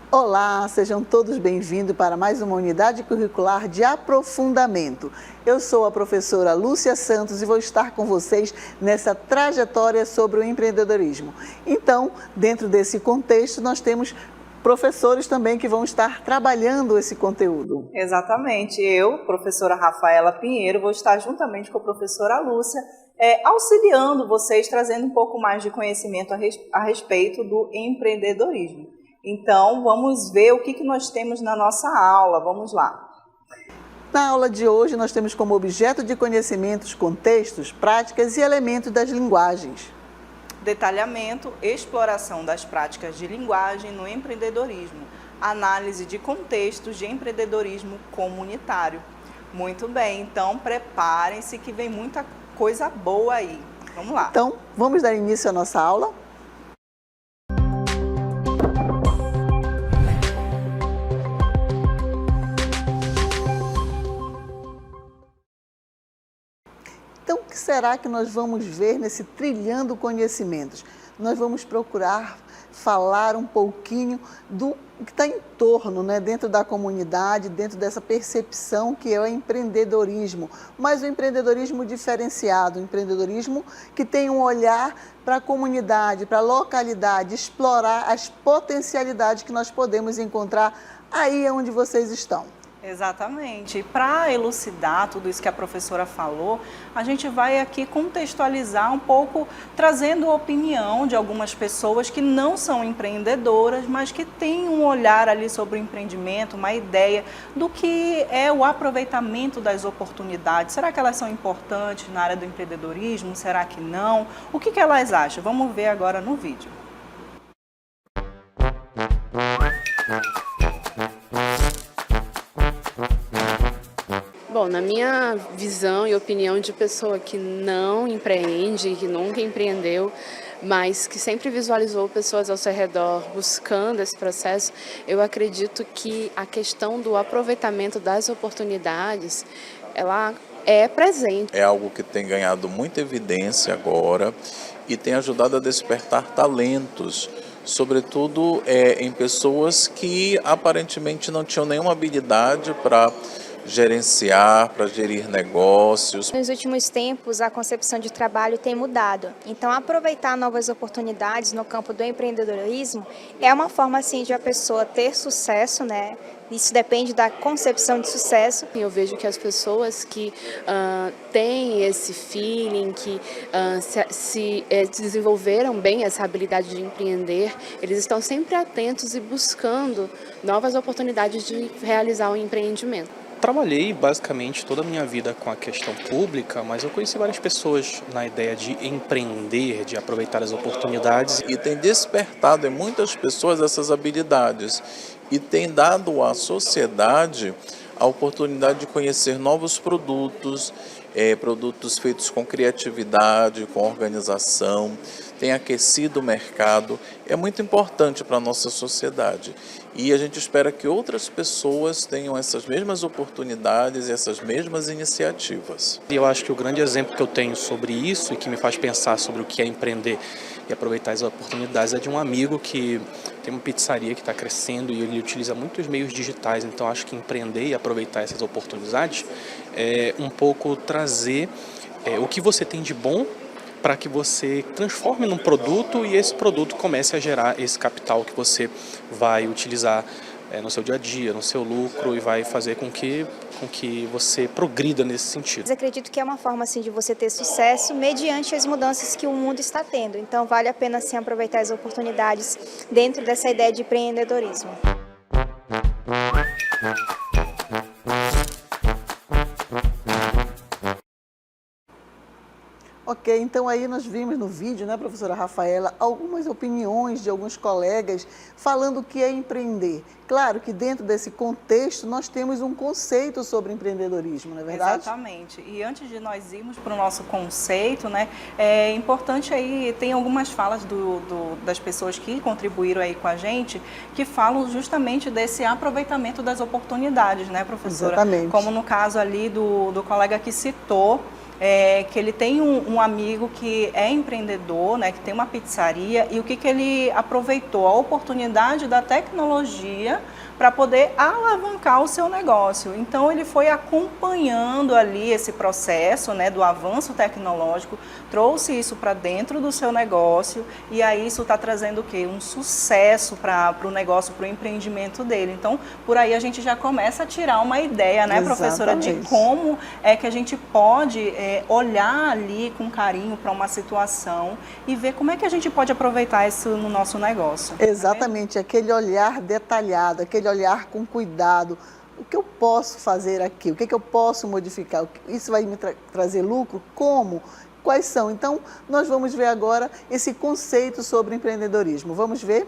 Olá, sejam todos bem-vindos para mais uma unidade curricular de aprofundamento. Eu sou a professora Lúcia Santos e vou estar com vocês nessa trajetória sobre o empreendedorismo. Então, dentro desse contexto, nós temos professores também que vão estar trabalhando esse conteúdo. Exatamente. Eu, professora Rafaela Pinheiro, vou estar juntamente com a professora Lúcia, auxiliando vocês, trazendo um pouco mais de conhecimento a respeito do empreendedorismo. Então, vamos ver o que nós temos na nossa aula. Vamos lá. Na aula de hoje, nós temos como objeto de conhecimentos contextos, práticas e elementos das linguagens. Detalhamento, exploração das práticas de linguagem no empreendedorismo, análise de contextos de empreendedorismo comunitário. Muito bem, então preparem-se que vem muita coisa boa aí. Vamos lá. Então, vamos dar início à nossa aula? Então, o que será que nós vamos ver nesse Trilhando Conhecimentos? Nós vamos procurar falar um pouquinho do que está em torno, dentro da comunidade, dentro dessa percepção que é o empreendedorismo, mas o empreendedorismo diferenciado, o empreendedorismo que tem um olhar para a comunidade, para a localidade, explorar as potencialidades que nós podemos encontrar aí onde vocês estão. Exatamente. E para elucidar tudo isso que a professora falou, a gente vai aqui contextualizar um pouco, trazendo a opinião de algumas pessoas que não são empreendedoras, mas que têm um olhar ali sobre o empreendimento, uma ideia do que é o aproveitamento das oportunidades. Será que elas são importantes na área do empreendedorismo? Será que não? O que elas acham? Vamos ver agora no vídeo. Bom, na minha visão e opinião de pessoa que não empreende, que nunca empreendeu, mas que sempre visualizou pessoas ao seu redor buscando esse processo, eu acredito que a questão do aproveitamento das oportunidades, ela é presente. É algo que tem ganhado muita evidência agora e tem ajudado a despertar talentos, sobretudo em pessoas que aparentemente não tinham nenhuma habilidade para gerenciar, para gerir negócios. Nos últimos tempos, a concepção de trabalho tem mudado. Então, aproveitar novas oportunidades no campo do empreendedorismo é uma forma, assim, de a pessoa ter sucesso, Isso depende da concepção de sucesso. Eu vejo que as pessoas que têm esse feeling, que desenvolveram bem essa habilidade de empreender, eles estão sempre atentos e buscando novas oportunidades de realizar um empreendimento. Trabalhei basicamente toda a minha vida com a questão pública, mas eu conheci várias pessoas na ideia de empreender, de aproveitar as oportunidades. E tem despertado em muitas pessoas essas habilidades e tem dado à sociedade a oportunidade de conhecer novos produtos, produtos feitos com criatividade, com organização, tem aquecido o mercado, é muito importante para a nossa sociedade. E a gente espera que outras pessoas tenham essas mesmas oportunidades e essas mesmas iniciativas. E eu acho que o grande exemplo que eu tenho sobre isso e que me faz pensar sobre o que é empreender e aproveitar as oportunidades é de um amigo que tem uma pizzaria que está crescendo e ele utiliza muitos meios digitais. Então acho que empreender e aproveitar essas oportunidades é um pouco trazer o que você tem de bom para que você transforme num produto e esse produto comece a gerar esse capital que você vai utilizar no seu dia a dia, no seu lucro e vai fazer com que você progrida nesse sentido. Eu acredito que é uma forma assim, de você ter sucesso mediante as mudanças que o mundo está tendo. Então vale a pena assim, aproveitar as oportunidades dentro dessa ideia de empreendedorismo. Ok, porque então aí nós vimos no vídeo, né, professora Rafaela, algumas opiniões de alguns colegas falando o que é empreender. Claro que dentro desse contexto nós temos um conceito sobre empreendedorismo, não é verdade? Exatamente. E antes de nós irmos para o nosso conceito, né, é importante aí, tem algumas falas das pessoas que contribuíram aí com a gente, que falam justamente desse aproveitamento das oportunidades, né, professora? Exatamente. Como no caso ali do colega que citou, que ele tem um amigo que é empreendedor, né, que tem uma pizzaria, e o que ele aproveitou? A oportunidade da tecnologia para poder alavancar o seu negócio. Então, ele foi acompanhando ali esse processo, né, do avanço tecnológico, trouxe isso para dentro do seu negócio, e aí isso está trazendo o quê? Um sucesso para o negócio, para o empreendimento dele. Então, por aí a gente já começa a tirar uma ideia, né, professora, de como é que a gente pode olhar ali com carinho para uma situação e ver como é que a gente pode aproveitar isso no nosso negócio. Exatamente, aquele olhar detalhado, aquele olhar com cuidado. O que eu posso fazer aqui? O que eu posso modificar? Isso vai me trazer lucro? Como? Quais são? Então, nós vamos ver agora esse conceito sobre empreendedorismo. Vamos ver?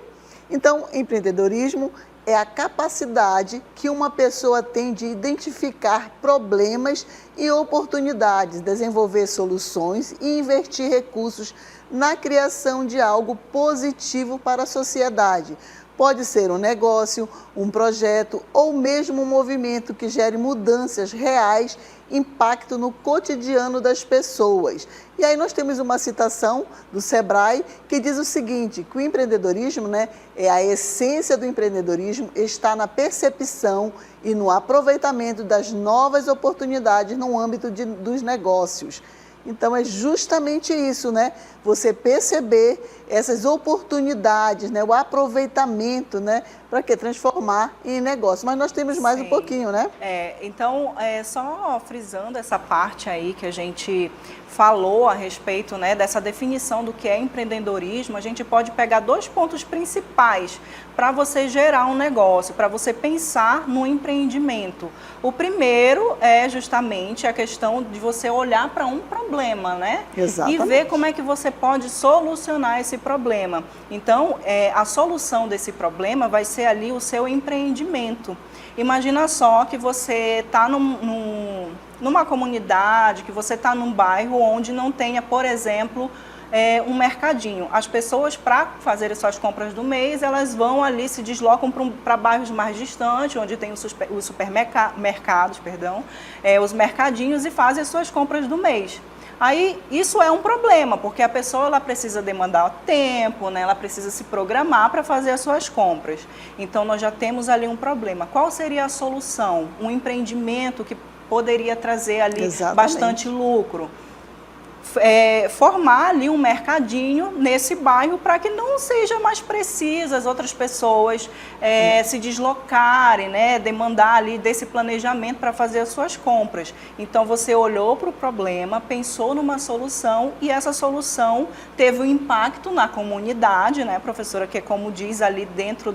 Então, empreendedorismo é a capacidade que uma pessoa tem de identificar problemas e oportunidades, desenvolver soluções e investir recursos na criação de algo positivo para a sociedade. Pode ser um negócio, um projeto ou mesmo um movimento que gere mudanças reais, impacto no cotidiano das pessoas. E aí nós temos uma citação do Sebrae que diz o seguinte, que o empreendedorismo, né, a essência do empreendedorismo está na percepção e no aproveitamento das novas oportunidades no âmbito dos negócios. Então, é justamente isso, né? Você perceber essas oportunidades, né? O aproveitamento, né? Para que transformar em negócio. Mas nós temos mais um pouquinho, né? Então, só frisando essa parte aí que a gente falou a respeito, né, dessa definição do que é empreendedorismo, a gente pode pegar dois pontos principais para você gerar um negócio, para você pensar no empreendimento. O primeiro é justamente a questão de você olhar para um problema, né? Exatamente. E ver como é que você pode solucionar esse problema. Então, a solução desse problema vai ser ali o seu empreendimento. Imagina só que você está numa comunidade, que você está num bairro onde não tenha, por exemplo, um mercadinho. As pessoas, para fazer suas compras do mês, elas vão ali, se deslocam para bairros mais distantes, onde tem os supermercados, os mercadinhos, e fazem as suas compras do mês. Aí, isso é um problema, porque a pessoa ela precisa demandar tempo, né? Ela precisa se programar para fazer as suas compras. Então, nós já temos ali um problema. Qual seria a solução? Um empreendimento que poderia trazer ali bastante lucro. Formar ali um mercadinho nesse bairro para que não seja mais preciso as outras pessoas se deslocarem, né, demandar ali desse planejamento para fazer as suas compras. Então, você olhou para o problema, pensou numa solução e essa solução teve um impacto na comunidade, né, professora, que é como diz ali dentro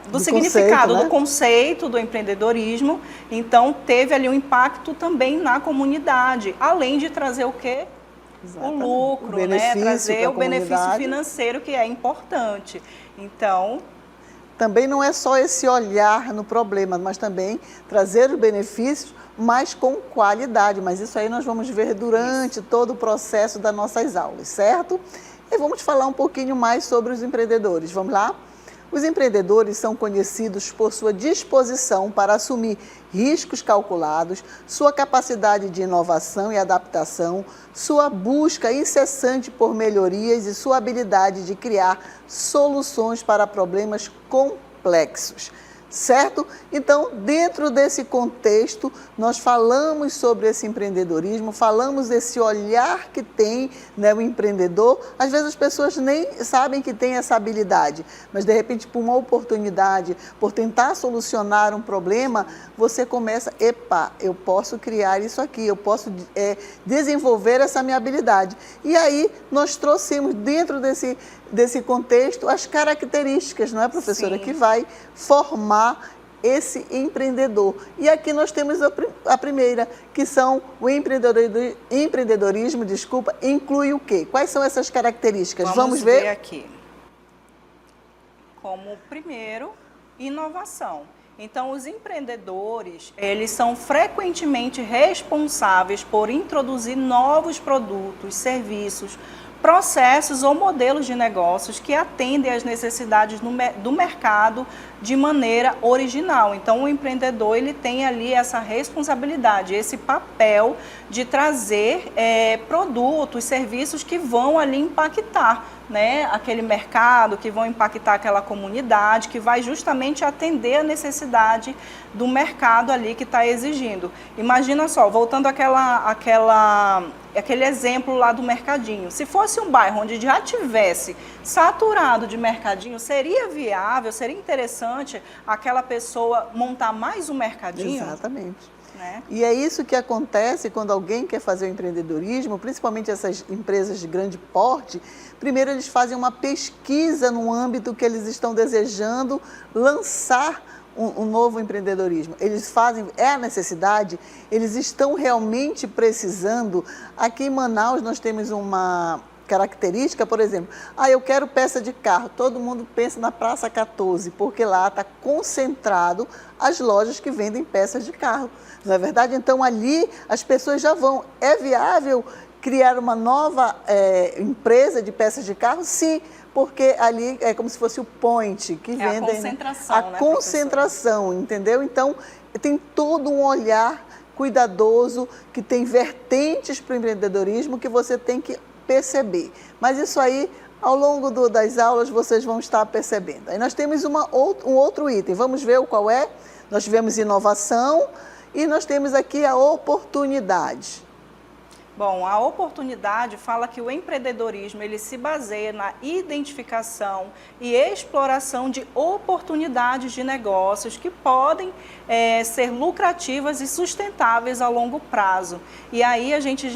do significado, conceito, né? Do conceito do empreendedorismo. Então, teve ali um impacto também na comunidade, além de trazer o quê? Exatamente. O lucro, né? Trazer o benefício financeiro, que é importante. Então, também não é só esse olhar no problema, mas também trazer os benefícios, mas com qualidade. Mas isso aí nós vamos ver durante todo o processo das nossas aulas, certo? E vamos falar um pouquinho mais sobre os empreendedores. Vamos lá? Os empreendedores são conhecidos por sua disposição para assumir riscos calculados, sua capacidade de inovação e adaptação, sua busca incessante por melhorias e sua habilidade de criar soluções para problemas complexos. Certo? Então, dentro desse contexto, nós falamos sobre esse empreendedorismo, falamos desse olhar que tem, né, o empreendedor. Às vezes as pessoas nem sabem que tem essa habilidade, mas de repente por uma oportunidade, por tentar solucionar um problema, você começa, eu posso criar isso aqui, eu posso desenvolver essa minha habilidade. E aí nós trouxemos dentro desse contexto as características, não é, professora? Sim. Que vai formar esse empreendedor. E aqui nós temos a primeira, que são o empreendedorismo, inclui o quê? Quais são essas características? Vamos ver aqui. Como primeiro, inovação. Então, os empreendedores, eles são frequentemente responsáveis por introduzir novos produtos, serviços, processos ou modelos de negócios que atendem às necessidades do mercado de maneira original. Então, o empreendedor, ele tem ali essa responsabilidade, esse papel de trazer produtos, serviços que vão ali impactar, né, aquele mercado, que vão impactar aquela comunidade, que vai justamente atender a necessidade do mercado ali que está exigindo. Imagina só, voltando aquele exemplo lá do mercadinho. Se fosse um bairro onde já tivesse saturado de mercadinho, seria viável, seria interessante aquela pessoa montar mais um mercadinho? Exatamente. Né? E é isso que acontece quando alguém quer fazer o empreendedorismo, principalmente essas empresas de grande porte. Primeiro eles fazem uma pesquisa no âmbito que eles estão desejando lançar um novo empreendedorismo. Eles fazem, é a necessidade, eles estão realmente precisando. Aqui em Manaus nós temos uma característica, por exemplo, eu quero peça de carro, todo mundo pensa na Praça 14, porque lá está concentrado as lojas que vendem peças de carro, não é verdade? Então ali as pessoas já vão, é viável criar uma nova empresa de peças de carro? Sim, porque ali é como se fosse o point que vendem. A concentração, a concentração, entendeu? Então tem todo um olhar cuidadoso, que tem vertentes para o empreendedorismo que você tem que perceber. Mas isso aí, ao longo das aulas, vocês vão estar percebendo. Aí nós temos um outro item, vamos ver qual é? Nós tivemos inovação e nós temos aqui a oportunidade. Bom, a oportunidade fala que o empreendedorismo ele se baseia na identificação e exploração de oportunidades de negócios que podem ser lucrativas e sustentáveis a longo prazo. E aí a gente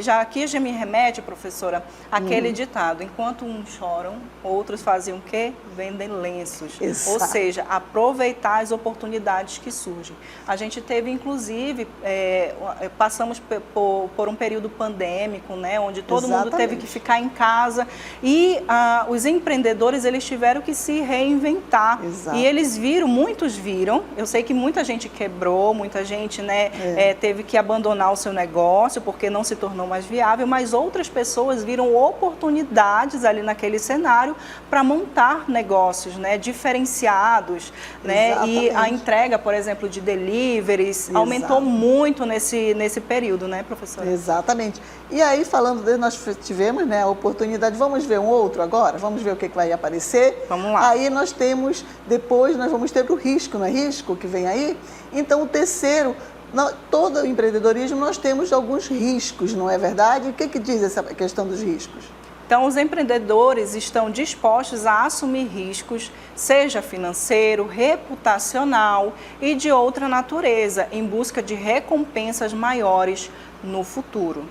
aqui já me remete, professora, àquele ditado: enquanto uns choram, outros fazem o quê? Vendem lenços. Exato. Ou seja, aproveitar as oportunidades que surgem. A gente teve, inclusive, passamos por um período pandêmico, né, onde todo mundo teve que ficar em casa e os empreendedores eles tiveram que se reinventar. Exato. E eles muitos viram, eu sei que muita gente quebrou, muita gente, né, teve que abandonar o seu negócio porque não se tornou mais viável, mas outras pessoas viram oportunidades ali naquele cenário para montar negócios, né, diferenciados, né, e a entrega, por exemplo, de deliveries aumentou muito nesse período, né, professora? Exatamente. E aí, falando dele, nós tivemos, né, a oportunidade. Vamos ver um outro agora? Vamos ver o que vai aparecer? Vamos lá. Aí nós temos, depois nós vamos ter o risco, não é risco que vem aí? Então, o terceiro, todo o empreendedorismo nós temos alguns riscos, não é verdade? O que diz essa questão dos riscos? Então, os empreendedores estão dispostos a assumir riscos, seja financeiro, reputacional e de outra natureza, em busca de recompensas maiores no futuro.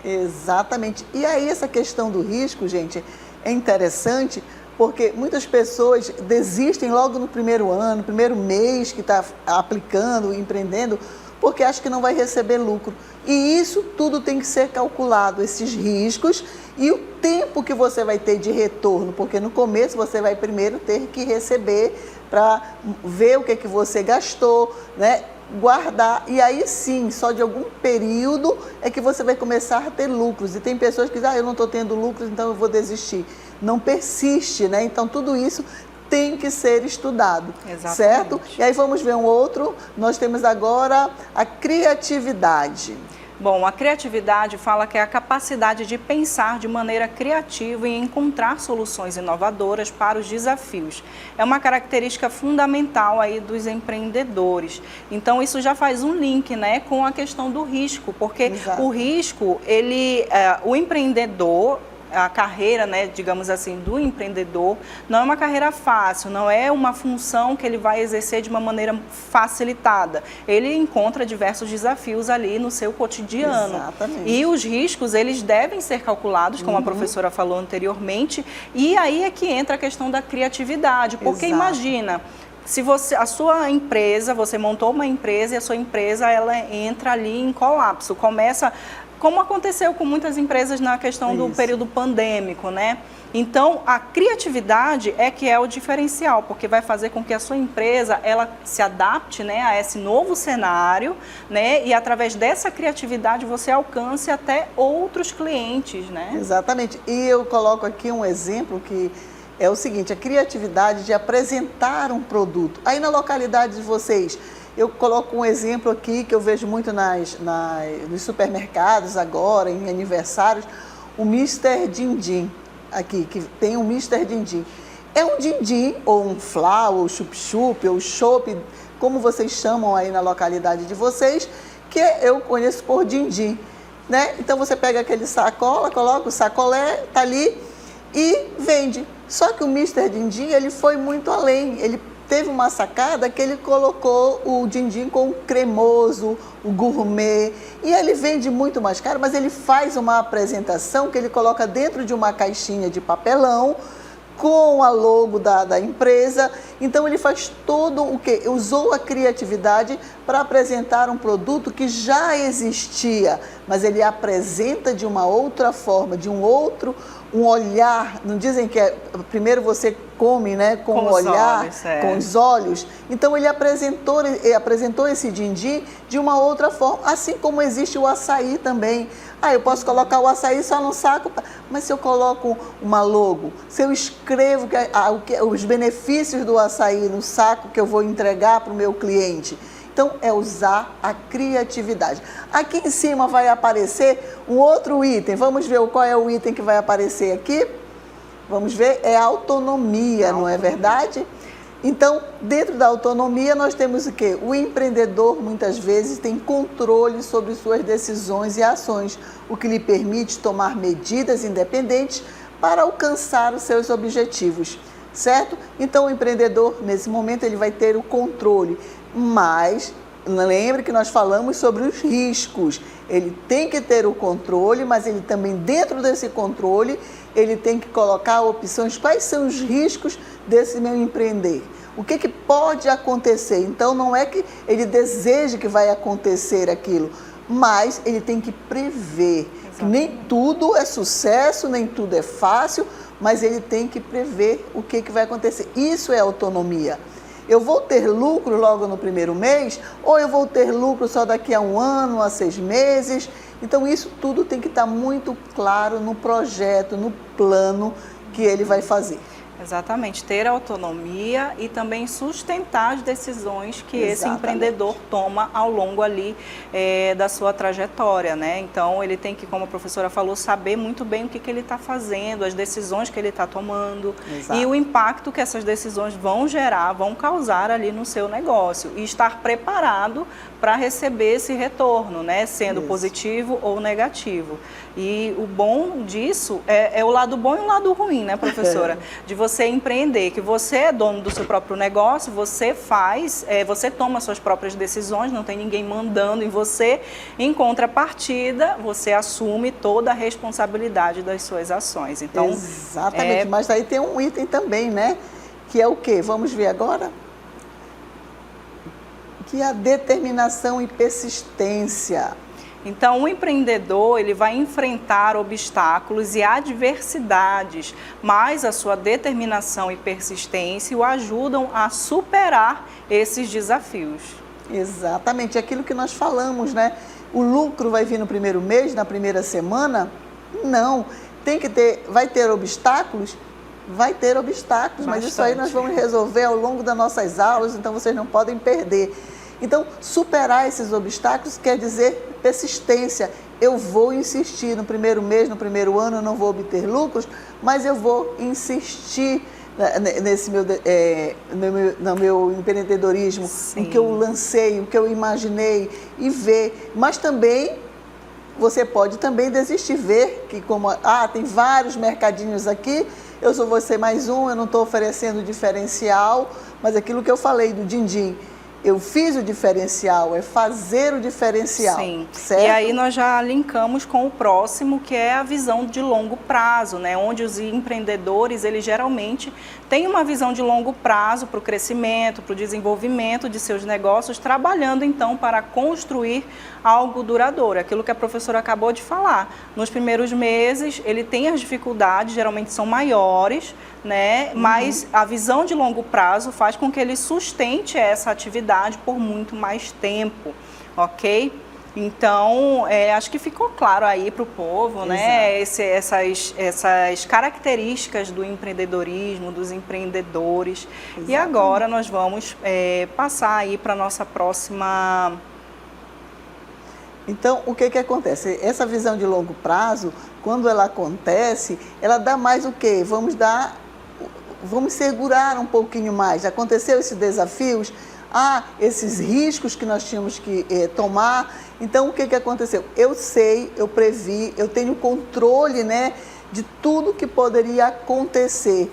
Exatamente. E aí essa questão do risco, gente, é interessante porque muitas pessoas desistem logo no primeiro ano, primeiro mês que está aplicando, empreendendo, porque acha que não vai receber lucro. E isso tudo tem que ser calculado, esses riscos e o tempo que você vai ter de retorno, porque no começo você vai primeiro ter que receber para ver o que você gastou, né? Guardar, e aí sim, só de algum período é que você vai começar a ter lucros. E tem pessoas que dizem, eu não estou tendo lucros, então eu vou desistir. Não persiste, né? Então tudo isso tem que ser estudado. Exatamente. Certo? E aí vamos ver um outro, nós temos agora a criatividade. Bom, a criatividade fala que é a capacidade de pensar de maneira criativa e encontrar soluções inovadoras para os desafios. É uma característica fundamental aí dos empreendedores. Então, isso já faz um link, né, com a questão do risco, porque Exato. o risco, o empreendedor, a carreira, né, digamos assim, do empreendedor, não é uma carreira fácil, não é uma função que ele vai exercer de uma maneira facilitada. Ele encontra diversos desafios ali no seu cotidiano. Exatamente. E os riscos, eles devem ser calculados, como a professora falou anteriormente, e aí é que entra a questão da criatividade, porque Exato. imagina, se a sua empresa, você montou uma empresa e a sua empresa ela entra ali em colapso, começa, como aconteceu com muitas empresas na questão do período pandêmico, né? Então, a criatividade é que é o diferencial, porque vai fazer com que a sua empresa ela se adapte, né, a esse novo cenário, né, e através dessa criatividade você alcance até outros clientes, né? Exatamente. E eu coloco aqui um exemplo que é o seguinte, a criatividade de apresentar um produto. Aí na localidade de vocês, eu coloco um exemplo aqui que eu vejo muito nos supermercados agora, em aniversários, o Mr. Dindim. Aqui, que tem um Mr. Dindim. É um dindim, ou um fla, ou chup-chup, ou chopp, como vocês chamam aí na localidade de vocês, que eu conheço por dindim, né? Então você pega aquele sacola, coloca o sacolé, tá ali e vende. Só que o Mr. Dindim, ele foi muito além, ele teve uma sacada que ele colocou o dindim com o cremoso, o gourmet, e ele vende muito mais caro, mas ele faz uma apresentação que ele coloca dentro de uma caixinha de papelão, com a logo da empresa. Então ele faz todo o que? Usou a criatividade para apresentar um produto que já existia, mas ele apresenta de uma outra forma, de um olhar. Não dizem que primeiro você come, né, com o olhar, olhos, com os olhos. Então ele apresentou esse dindim de uma outra forma, assim como existe o açaí também. Eu posso colocar o açaí só no saco, mas se eu coloco uma logo, se eu escrevo os benefícios do açaí no saco que eu vou entregar para o meu cliente, então é usar a criatividade. Aqui em cima vai aparecer um outro item, vamos ver qual é o item que vai aparecer aqui? Vamos ver, é a autonomia, não é verdade? Então, dentro da autonomia, nós temos o quê? O empreendedor, muitas vezes, tem controle sobre suas decisões e ações, o que lhe permite tomar medidas independentes para alcançar os seus objetivos, certo? Então, o empreendedor, nesse momento, ele vai ter o controle, mas lembre que nós falamos sobre os riscos. Ele tem que ter o controle, mas ele também, dentro desse controle, ele tem que colocar opções. Quais são os riscos desse meu empreender? O que pode acontecer? Então, não é que ele deseje que vai acontecer aquilo, mas ele tem que prever. Que nem tudo é sucesso, nem tudo é fácil, mas ele tem que prever o que vai acontecer. Isso é autonomia. Eu vou ter lucro logo no primeiro mês, ou eu vou ter lucro só daqui a 1 ano, a 6 meses. Então, isso tudo tem que estar muito claro no projeto, no plano que ele vai fazer. Exatamente, ter autonomia e também sustentar as decisões que esse empreendedor toma ao longo ali da sua trajetória, né? Então, ele tem que, como a professora falou, saber muito bem o que ele está fazendo, as decisões que ele está tomando. Exato. E o impacto que essas decisões vão gerar, vão causar ali no seu negócio e estar preparado para receber esse retorno, né? Sendo positivo ou negativo. E o bom disso é o lado bom e o lado ruim, né, professora? De você empreender, que você é dono do seu próprio negócio, você você toma suas próprias decisões, não tem ninguém mandando em você. Em contrapartida, você assume toda a responsabilidade das suas ações. Então, exatamente, mas aí tem um item também, né? Que é o quê? Vamos ver agora? Que é a determinação e persistência. Então, o empreendedor, ele vai enfrentar obstáculos e adversidades, mas a sua determinação e persistência o ajudam a superar esses desafios. Exatamente, aquilo que nós falamos, né? O lucro vai vir no primeiro mês, na primeira semana? Não, vai ter obstáculos? Vai ter obstáculos, mas isso aí nós vamos resolver ao longo das nossas aulas, então vocês não podem perder. Então, superar esses obstáculos quer dizer persistência. Eu vou insistir no primeiro mês, no primeiro ano, eu não vou obter lucros, mas eu vou insistir nesse no meu empreendedorismo, o que eu lancei, o que eu imaginei e ver. Mas também, você pode também desistir, ver que tem vários mercadinhos aqui, eu vou ser mais um, eu não estou oferecendo diferencial, mas aquilo que eu falei do din-din, eu fiz o diferencial, é fazer o diferencial. Sim, certo? E aí nós já linkamos com o próximo, que é a visão de longo prazo, né? Onde os empreendedores, eles geralmente têm uma visão de longo prazo para o crescimento, para o desenvolvimento de seus negócios, trabalhando então para construir algo duradouro, aquilo que a professora acabou de falar. Nos primeiros meses, ele tem as dificuldades, geralmente são maiores, né? Mas a visão de longo prazo faz com que ele sustente essa atividade por muito mais tempo, ok? Então, acho que ficou claro aí para o povo, né? Essas características do empreendedorismo, dos empreendedores. Exatamente. E agora nós vamos passar aí para a nossa próxima... Então, o que acontece? Essa visão de longo prazo, quando ela acontece, ela dá mais o quê? Vamos segurar um pouquinho mais. Aconteceu esses desafios, esses riscos que nós tínhamos que tomar. Então, o que aconteceu? Eu sei, eu previ, eu tenho controle, né, de tudo que poderia acontecer.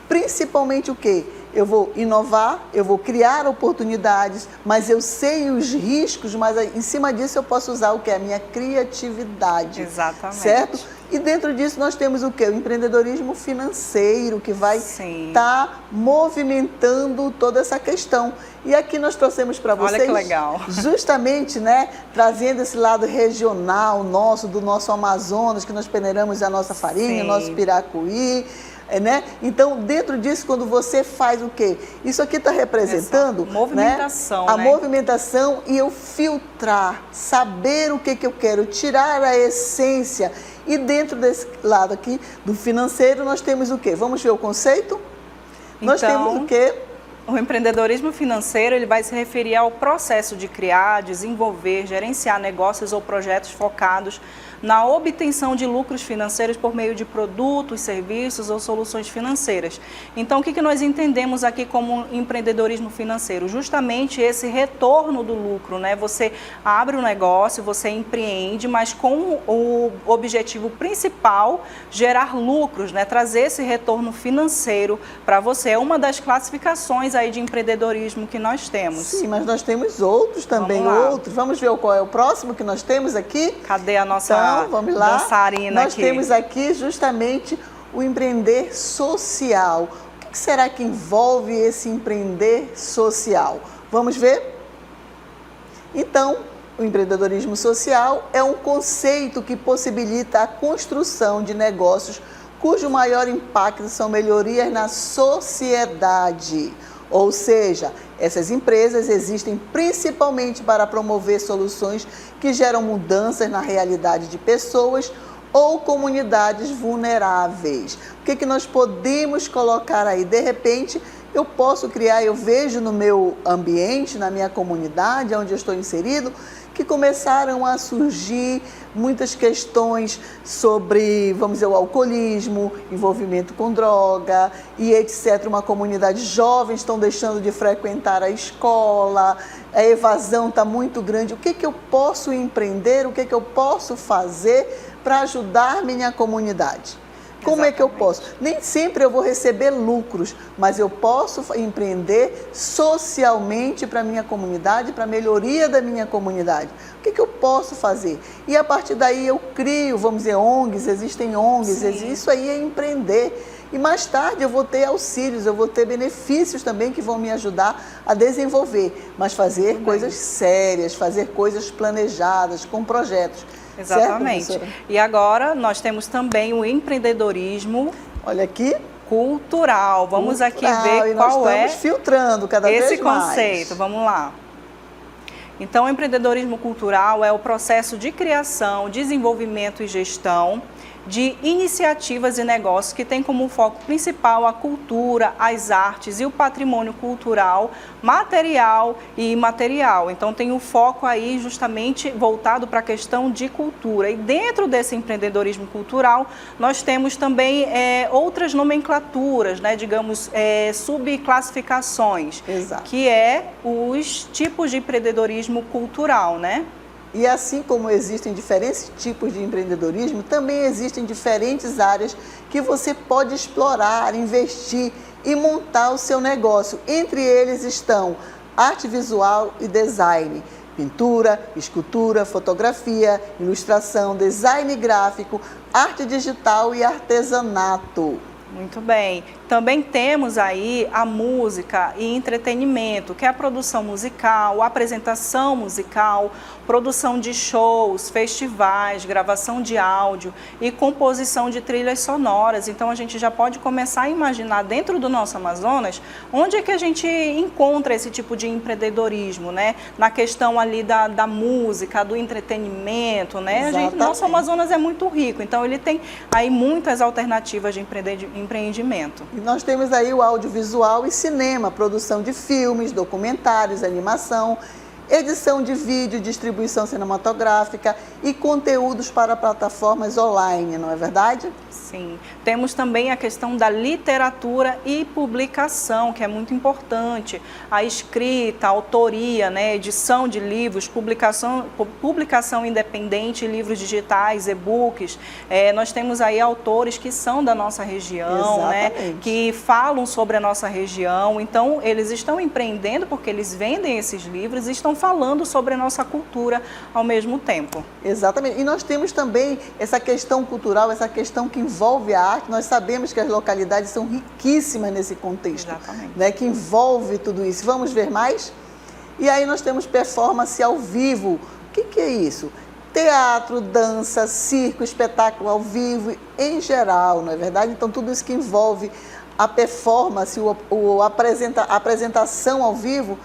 Principalmente o quê? Eu vou inovar, eu vou criar oportunidades, mas eu sei os riscos, mas em cima disso eu posso usar o quê? A minha criatividade. Exatamente. Certo? E dentro disso nós temos o quê? O empreendedorismo financeiro, que vai estar movimentando toda essa questão. E aqui nós trouxemos para vocês... Olha que legal. Justamente, né, trazendo esse lado regional nosso, do nosso Amazonas, que nós peneiramos a nossa farinha, o nosso piracuí, né? Então, dentro disso, quando você faz o quê? Isso aqui está representando movimentação, né? A movimentação e eu filtrar, saber o que eu quero, tirar a essência. E dentro desse lado aqui, do financeiro, nós temos o quê? Vamos ver o conceito? Nós temos o quê? O empreendedorismo financeiro, ele vai se referir ao processo de criar, desenvolver, gerenciar negócios ou projetos focados na obtenção de lucros financeiros por meio de produtos, serviços ou soluções financeiras. Então, o que nós entendemos aqui como empreendedorismo financeiro? Justamente esse retorno do lucro, né? Você abre um negócio, você empreende, mas com o objetivo principal, gerar lucros, né? Trazer esse retorno financeiro para você. É uma das classificações aí de empreendedorismo que nós temos. Sim, mas nós temos outros também, Vamos ver qual é o próximo que nós temos aqui? Cadê a nossa vamos lá. dançarina Nós temos aqui justamente o empreender social. O que será que envolve esse empreender social? Vamos ver? Então, o empreendedorismo social é um conceito que possibilita a construção de negócios cujo maior impacto são melhorias na sociedade. Ou seja, essas empresas existem principalmente para promover soluções que geram mudanças na realidade de pessoas ou comunidades vulneráveis. O que nós podemos colocar aí? De repente, eu posso criar, eu vejo no meu ambiente, na minha comunidade, onde eu estou inserido, que começaram a surgir muitas questões sobre, vamos dizer, o alcoolismo, envolvimento com droga e etc. Uma comunidade jovem estão deixando de frequentar a escola, a evasão está muito grande. O que eu posso empreender, o que eu posso fazer para ajudar minha comunidade? Como é que eu posso? Nem sempre eu vou receber lucros, mas eu posso empreender socialmente para a minha comunidade, para a melhoria da minha comunidade. O que eu posso fazer? E a partir daí eu crio, vamos dizer, ONGs, existem ONGs, isso aí é empreender. E mais tarde eu vou ter auxílios, eu vou ter benefícios também que vão me ajudar a desenvolver, mas fazer coisas sérias, fazer coisas planejadas, com projetos. Exatamente. Certo, e agora nós temos também o empreendedorismo. Olha aqui. Cultural. Vamos aqui ver qual é filtrando cada vez mais esse conceito. Vamos lá. Então, o empreendedorismo cultural é o processo de criação, desenvolvimento e gestão de iniciativas e negócios que tem como foco principal a cultura, as artes e o patrimônio cultural, material e imaterial. Então tem o foco aí justamente voltado para a questão de cultura. E dentro desse empreendedorismo cultural, nós temos também outras nomenclaturas, né, digamos, subclassificações, que os tipos de empreendedorismo cultural, né? E assim como existem diferentes tipos de empreendedorismo, também existem diferentes áreas que você pode explorar, investir e montar o seu negócio. Entre eles estão arte visual e design, pintura, escultura, fotografia, ilustração, design gráfico, arte digital e artesanato. Muito bem. Também temos aí a música e entretenimento, que é a produção musical, a apresentação musical, produção de shows, festivais, gravação de áudio e composição de trilhas sonoras. Então a gente já pode começar a imaginar dentro do nosso Amazonas onde é que a gente encontra esse tipo de empreendedorismo, né? Na questão ali da música, do entretenimento, né? Nosso Amazonas é muito rico, então ele tem aí muitas alternativas de empreendimento. E nós temos aí o audiovisual e cinema, produção de filmes, documentários, animação, edição de vídeo, distribuição cinematográfica e conteúdos para plataformas online, não é verdade? Sim. Temos também a questão da literatura e publicação, que é muito importante. A escrita, a autoria, né, edição de livros, publicação independente, livros digitais, e-books. Nós temos aí autores que são da nossa região, né, que falam sobre a nossa região. Então, eles estão empreendendo porque eles vendem esses livros e estão falando sobre a nossa cultura ao mesmo tempo. Exatamente. E nós temos também essa questão cultural, essa questão que envolve a arte. Nós sabemos que as localidades são riquíssimas nesse contexto, né, que envolve tudo isso. Vamos ver mais? E aí nós temos performance ao vivo. O que é isso? Teatro, dança, circo, espetáculo ao vivo, em geral, não é verdade? Então tudo isso que envolve a performance, a apresentação ao vivo,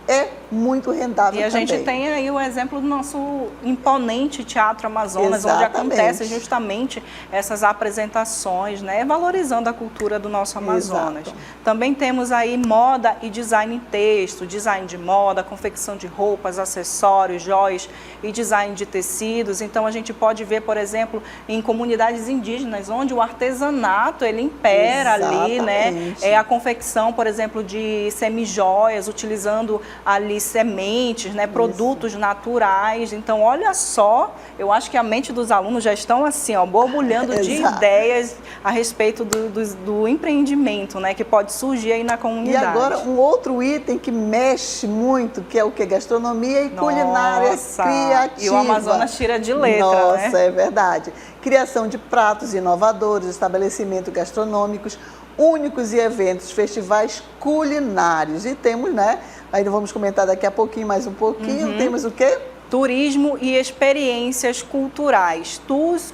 é muito rendável também. E a gente tem aí o exemplo do nosso imponente Teatro Amazonas, Exatamente. Onde acontece justamente essas apresentações, né, valorizando a cultura do nosso Amazonas. Exato. Também temos aí moda e design em texto, design de moda, confecção de roupas, acessórios, joias e design de tecidos. Então a gente pode ver, por exemplo, em comunidades indígenas, onde o artesanato ele impera ali, né? A confecção, por exemplo, de semijoias, utilizando ali sementes, né, produtos naturais. Então, olha só, eu acho que a mente dos alunos já estão assim, ó, borbulhando de ideias a respeito do empreendimento, né, que pode surgir aí na comunidade. E agora, um outro item que mexe muito, que é o que? Gastronomia e culinária criativa. E o Amazonas tira de letra, Nossa, né? É verdade. Criação de pratos inovadores, estabelecimentos gastronômicos únicos e eventos, festivais culinários. E temos, né, aí vamos comentar daqui a pouquinho, mais um pouquinho, temos o quê? Turismo e experiências culturais, tours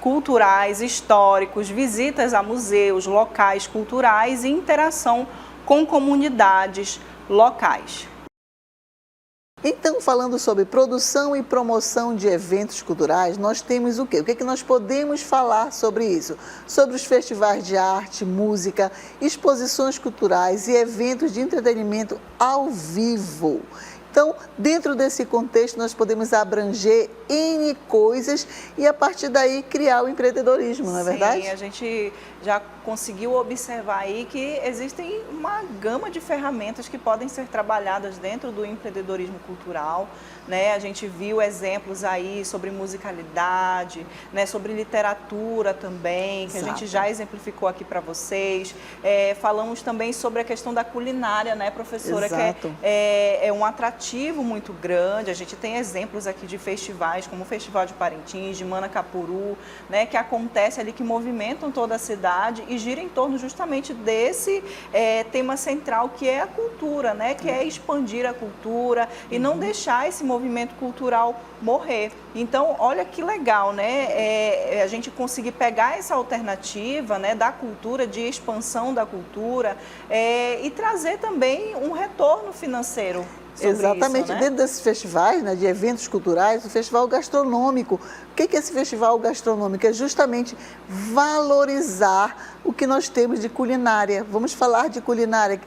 culturais, históricos, visitas a museus, locais culturais e interação com comunidades locais. Então, falando sobre produção e promoção de eventos culturais, nós temos o quê? O que é que nós podemos falar sobre isso? Sobre os festivais de arte, música, exposições culturais e eventos de entretenimento ao vivo. Então, dentro desse contexto, nós podemos abranger N coisas e, a partir daí, criar o empreendedorismo, não é verdade? Sim, a gente já conseguiu observar aí que existem uma gama de ferramentas que podem ser trabalhadas dentro do empreendedorismo cultural, né? A gente viu exemplos aí sobre musicalidade, né? Sobre literatura também, que a gente já exemplificou aqui para vocês. Falamos também sobre a questão da culinária, né, professora? Exato. Que é um atrativo muito grande. A gente tem exemplos aqui de festivais, como o Festival de Parintins, de Manacapuru, né, que acontece ali, que movimentam toda a cidade e gira em torno justamente desse tema central, que é a cultura, né, que é expandir a cultura e não deixar esse movimento cultural morrer. Então, olha que legal, né, a gente conseguir pegar essa alternativa, né, da cultura, de expansão da cultura e trazer também um retorno financeiro. Exatamente, isso, né? Dentro desses festivais, né, de eventos culturais, o festival gastronômico. O que é esse festival gastronômico? É justamente valorizar o que nós temos de culinária. Vamos falar de culinária.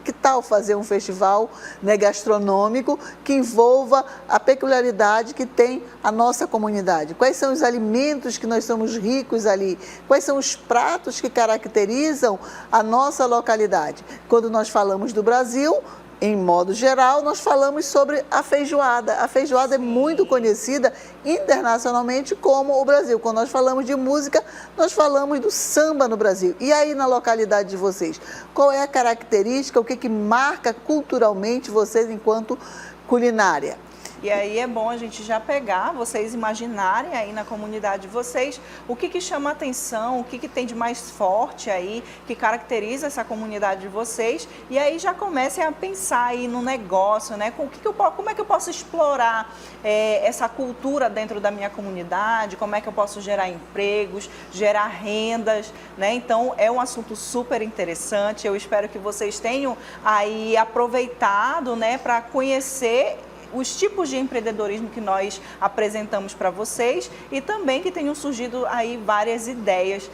Que tal fazer um festival, né, gastronômico que envolva a peculiaridade que tem a nossa comunidade? Quais são os alimentos que nós somos ricos ali? Quais são os pratos que caracterizam a nossa localidade? Quando nós falamos do Brasil, Em modo geral, nós falamos sobre a feijoada. A feijoada é muito conhecida internacionalmente como o Brasil. Quando nós falamos de música, nós falamos do samba no Brasil. E aí na localidade de vocês, qual é a característica, o que marca culturalmente vocês enquanto culinária? E aí é bom a gente já pegar, vocês imaginarem aí na comunidade de vocês o que chama atenção, o que tem de mais forte aí, que caracteriza essa comunidade de vocês. E aí já comecem a pensar aí no negócio, né? Como é que eu posso explorar essa cultura dentro da minha comunidade, como é que eu posso gerar empregos, gerar rendas, né? Então é um assunto super interessante. Eu espero que vocês tenham aí aproveitado, né, para conhecer os tipos de empreendedorismo que nós apresentamos para vocês e também que tenham surgido aí várias ideias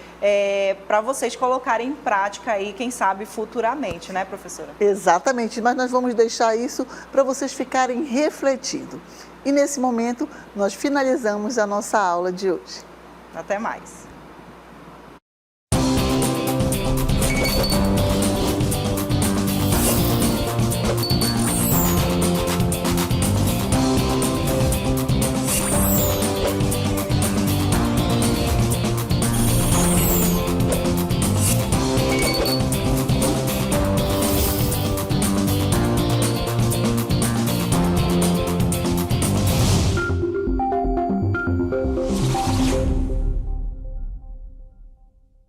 para vocês colocarem em prática aí, quem sabe futuramente, né, professora? Exatamente, mas nós vamos deixar isso para vocês ficarem refletindo. E nesse momento nós finalizamos a nossa aula de hoje. Até mais.